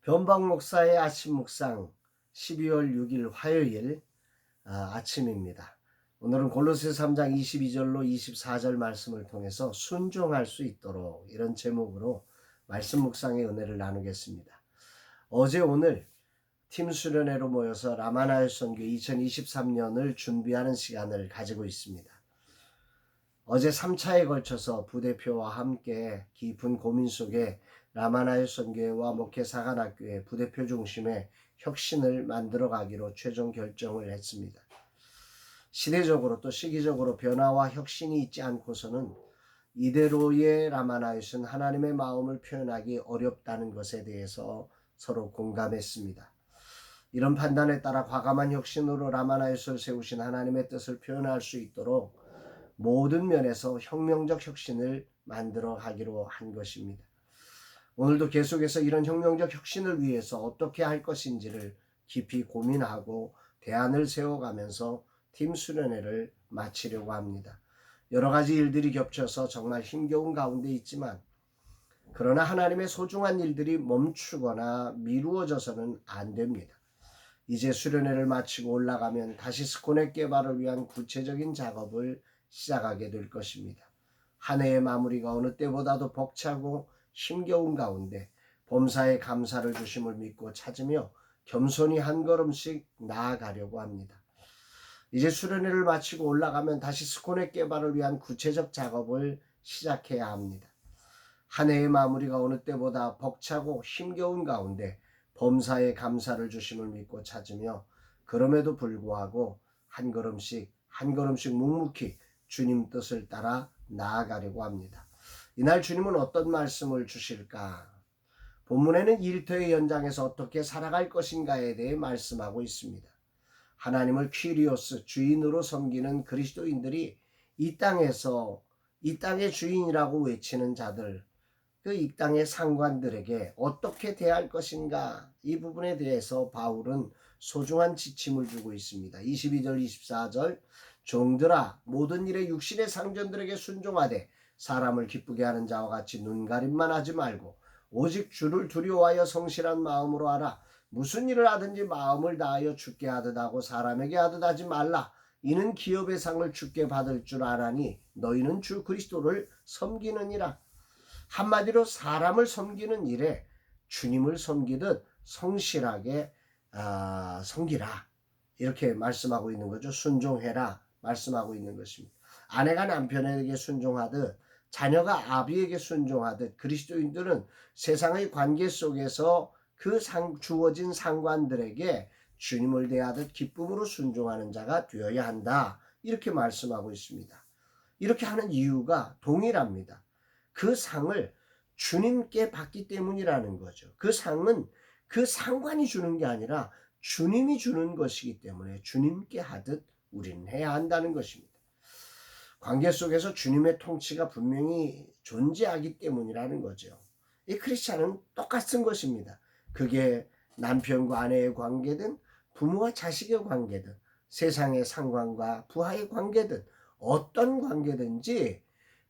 변방 목사의 아침 묵상 12월 6일 화요일 아침입니다. 오늘은 골로새 3장 22절로 24절 말씀을 통해서 순종할 수 있도록 이런 제목으로 말씀 묵상의 은혜를 나누겠습니다. 어제 오늘 팀 수련회로 모여서 라마나의 선교 2023년을 준비하는 시간을 가지고 있습니다. 어제 3차에 걸쳐서 부대표와 함께 깊은 고민 속에 라마나의 선교회와 목회사관학교의 부대표 중심의 혁신을 만들어가기로 최종 결정을 했습니다. 시대적으로 또 시기적으로 변화와 혁신이 있지 않고서는 이대로의 라마나잇은 하나님의 마음을 표현하기 어렵다는 것에 대해서 서로 공감했습니다. 이런 판단에 따라 과감한 혁신으로 라마나잇을 세우신 하나님의 뜻을 표현할 수 있도록 모든 면에서 혁명적 혁신을 만들어 가기로 한 것입니다. 오늘도 계속해서 이런 혁명적 혁신을 위해서 어떻게 할 것인지를 깊이 고민하고 대안을 세워가면서 팀 수련회를 마치려고 합니다. 여러 가지 일들이 겹쳐서 정말 힘겨운 가운데 있지만 그러나 하나님의 소중한 일들이 멈추거나 미루어져서는 안 됩니다. 이제 수련회를 마치고 올라가면 다시 스코넥 개발을 위한 구체적인 작업을 시작하게 될 것입니다. 한 해의 마무리가 어느 때보다도 벅차고 힘겨운 가운데 범사에 감사를 주심을 믿고 찾으며 겸손히 한 걸음씩 나아가려고 합니다. 이제 수련회를 마치고 올라가면 다시 스코넥 개발을 위한 구체적 작업을 시작해야 합니다. 한 해의 마무리가 어느 때보다 벅차고 힘겨운 가운데 범사에 감사를 주심을 믿고 찾으며 그럼에도 불구하고 한 걸음씩 묵묵히 주님 뜻을 따라 나아가려고 합니다. 이날 주님은 어떤 말씀을 주실까? 본문에는 일터의 연장에서 어떻게 살아갈 것인가에 대해 말씀하고 있습니다. 하나님을 퀴리오스 주인으로 섬기는 그리스도인들이 이 땅의 주인이라고 외치는 자들, 그 이 땅의 상관들에게 어떻게 대할 것인가? 이 부분에 대해서 바울은 소중한 지침을 주고 있습니다. 22절 24절 종들아 모든 일에 육신의 상전들에게 순종하되 사람을 기쁘게 하는 자와 같이 눈가림만 하지 말고 오직 주를 두려워하여 성실한 마음으로 하라. 무슨 일을 하든지 마음을 다하여 주께 하듯 하고 사람에게 하듯 하지 말라. 이는 기업의 상을 주께 받을 줄 아나니 너희는 주 그리스도를 섬기느니라. 한마디로 사람을 섬기는 일에 주님을 섬기듯 성실하게 섬기라. 이렇게 말씀하고 있는 거죠. 순종해라 말씀하고 있는 것입니다. 아내가 남편에게 순종하듯 자녀가 아비에게 순종하듯 그리스도인들은 세상의 관계 속에서 그 주어진 상관들에게 주님을 대하듯 기쁨으로 순종하는 자가 되어야 한다. 이렇게 말씀하고 있습니다. 이렇게 하는 이유가 동일합니다. 그 상을 주님께 받기 때문이라는 거죠. 그 상은 그 상관이 주는 게 아니라 주님이 주는 것이기 때문에 주님께 하듯 우리는 해야 한다는 것입니다. 관계 속에서 주님의 통치가 분명히 존재하기 때문이라는 거죠. 이 크리스찬은 똑같은 것입니다. 그게 남편과 아내의 관계든 부모와 자식의 관계든 세상의 상관과 부하의 관계든 어떤 관계든지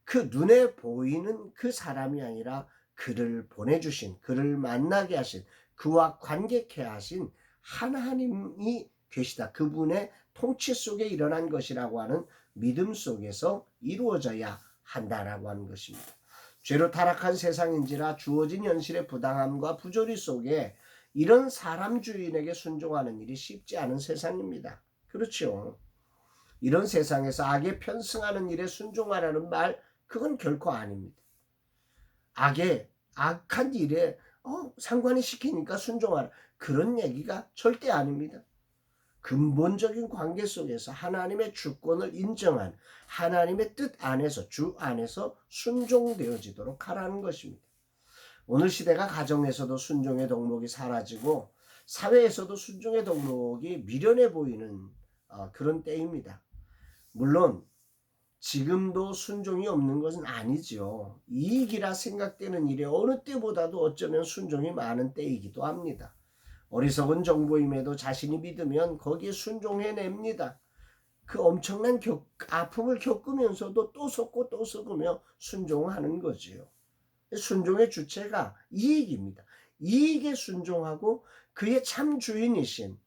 그 눈에 보이는 그 사람이 아니라 그를 보내주신, 그를 만나게 하신, 그와 관계케 하신 하나님이 계시다. 그분의 통치 속에 일어난 것이라고 하는 믿음 속에서 이루어져야 한다라고 하는 것입니다. 죄로 타락한 세상인지라 주어진 현실의 부당함과 부조리 속에 이런 사람 주인에게 순종하는 일이 쉽지 않은 세상입니다. 그렇죠. 이런 세상에서 악에 편승하는 일에 순종하라는 말, 그건 결코 아닙니다. 악한 일에 상관이 시키니까 순종하라. 그런 얘기가 절대 아닙니다. 근본적인 관계 속에서 하나님의 주권을 인정한 하나님의 뜻 안에서 주 안에서 순종되어지도록 하라는 것입니다. 오늘 시대가 가정에서도 순종의 덕목이 사라지고 사회에서도 순종의 덕목이 미련해 보이는 그런 때입니다. 물론 지금도 순종이 없는 것은 아니죠. 이익이라 생각되는 일에 어느 때보다도 어쩌면 순종이 많은 때이기도 합니다. 어리석은 정보임에도 자신이 믿으면 거기에 순종해냅니다. 그 엄청난 아픔을 겪으면서도 또 섞고 또 섞으며 순종하는 거지요. 순종의 주체가 이익입니다. 이익에 순종하고 그의 참 주인이신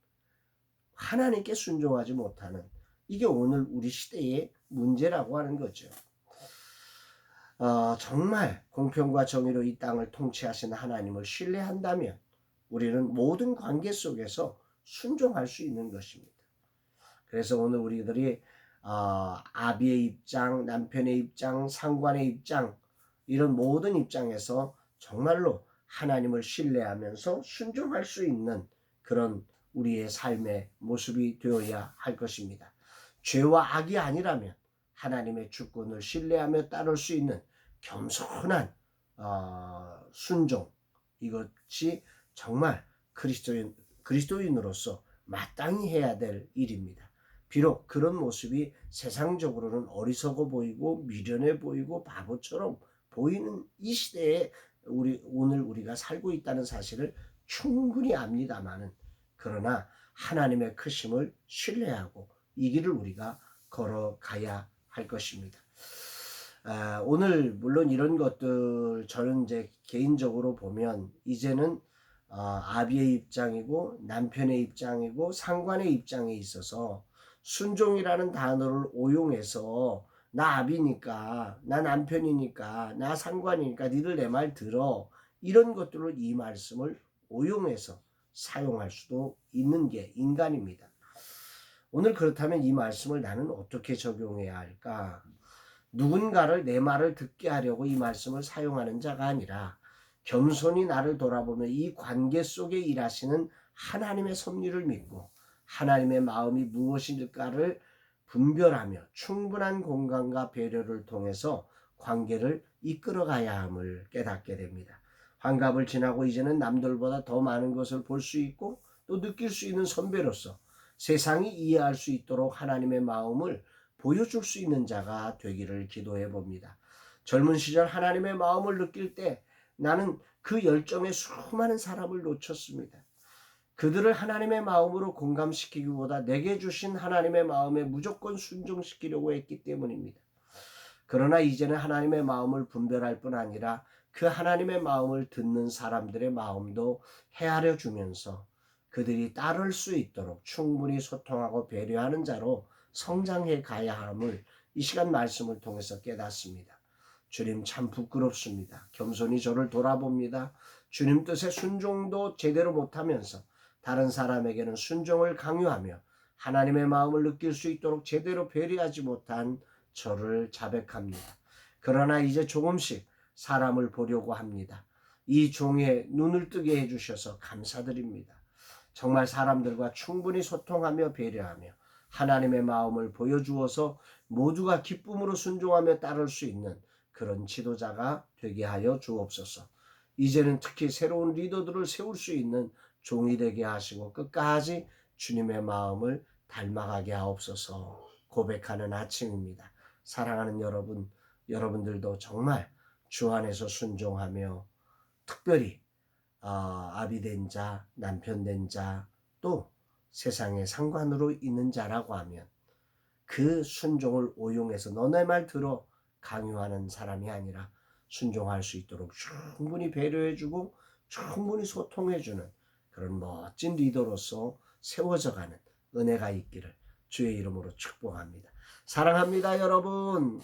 하나님께 순종하지 못하는, 이게 오늘 우리 시대의 문제라고 하는 거죠. 정말 공평과 정의로 이 땅을 통치하시는 하나님을 신뢰한다면 우리는 모든 관계 속에서 순종할 수 있는 것입니다. 그래서 오늘 우리들이 아비의 입장, 남편의 입장, 상관의 입장, 이런 모든 입장에서 정말로 하나님을 신뢰하면서 순종할 수 있는 그런 우리의 삶의 모습이 되어야 할 것입니다. 죄와 악이 아니라면 하나님의 주권을 신뢰하며 따를 수 있는 겸손한 순종, 이것이 정말 그리스도인으로서 마땅히 해야 될 일입니다. 비록 그런 모습이 세상적으로는 어리석어 보이고 미련해 보이고 바보처럼 보이는 이 시대에 오늘 우리가 살고 있다는 사실을 충분히 압니다마는, 그러나 하나님의 크심을 신뢰하고 이 길을 우리가 걸어가야 할 것입니다. 오늘 물론 이런 것들 저는 이제 개인적으로 보면 이제는 아비의 입장이고 남편의 입장이고 상관의 입장에 있어서 순종이라는 단어를 오용해서 나 아비니까, 나 남편이니까, 나 상관이니까 니들 내 말 들어, 이런 것들로 이 말씀을 오용해서 사용할 수도 있는 게 인간입니다. 오늘 그렇다면 이 말씀을 나는 어떻게 적용해야 할까? 누군가를 내 말을 듣게 하려고 이 말씀을 사용하는 자가 아니라 겸손히 나를 돌아보며 이 관계 속에 일하시는 하나님의 섭리를 믿고 하나님의 마음이 무엇일까를 분별하며 충분한 공감과 배려를 통해서 관계를 이끌어가야 함을 깨닫게 됩니다. 환갑을 지나고 이제는 남들보다 더 많은 것을 볼 수 있고 또 느낄 수 있는 선배로서 세상이 이해할 수 있도록 하나님의 마음을 보여줄 수 있는 자가 되기를 기도해 봅니다. 젊은 시절 하나님의 마음을 느낄 때 나는 그 열정에 수많은 사람을 놓쳤습니다. 그들을 하나님의 마음으로 공감시키기보다 내게 주신 하나님의 마음에 무조건 순종시키려고 했기 때문입니다. 그러나 이제는 하나님의 마음을 분별할 뿐 아니라 그 하나님의 마음을 듣는 사람들의 마음도 헤아려 주면서 그들이 따를 수 있도록 충분히 소통하고 배려하는 자로 성장해 가야 함을 이 시간 말씀을 통해서 깨닫습니다. 주님 참 부끄럽습니다. 겸손히 저를 돌아봅니다. 주님 뜻에 순종도 제대로 못하면서 다른 사람에게는 순종을 강요하며 하나님의 마음을 느낄 수 있도록 제대로 배려하지 못한 저를 자백합니다. 그러나 이제 조금씩 사람을 보려고 합니다. 이 종의 눈을 뜨게 해주셔서 감사드립니다. 정말 사람들과 충분히 소통하며 배려하며 하나님의 마음을 보여주어서 모두가 기쁨으로 순종하며 따를 수 있는 그런 지도자가 되게 하여 주옵소서. 이제는 특히 새로운 리더들을 세울 수 있는 종이 되게 하시고 끝까지 주님의 마음을 닮아가게 하옵소서 고백하는 아침입니다. 사랑하는 여러분, 여러분들도 정말 주 안에서 순종하며 특별히 아비 된 자, 남편 된 자, 또 세상의 상관으로 있는 자라고 하면 그 순종을 오용해서 너네 말 들어 강요하는 사람이 아니라 순종할 수 있도록 충분히 배려해주고 충분히 소통해주는 그런 멋진 리더로서 세워져가는 은혜가 있기를 주의 이름으로 축복합니다. 사랑합니다, 여러분.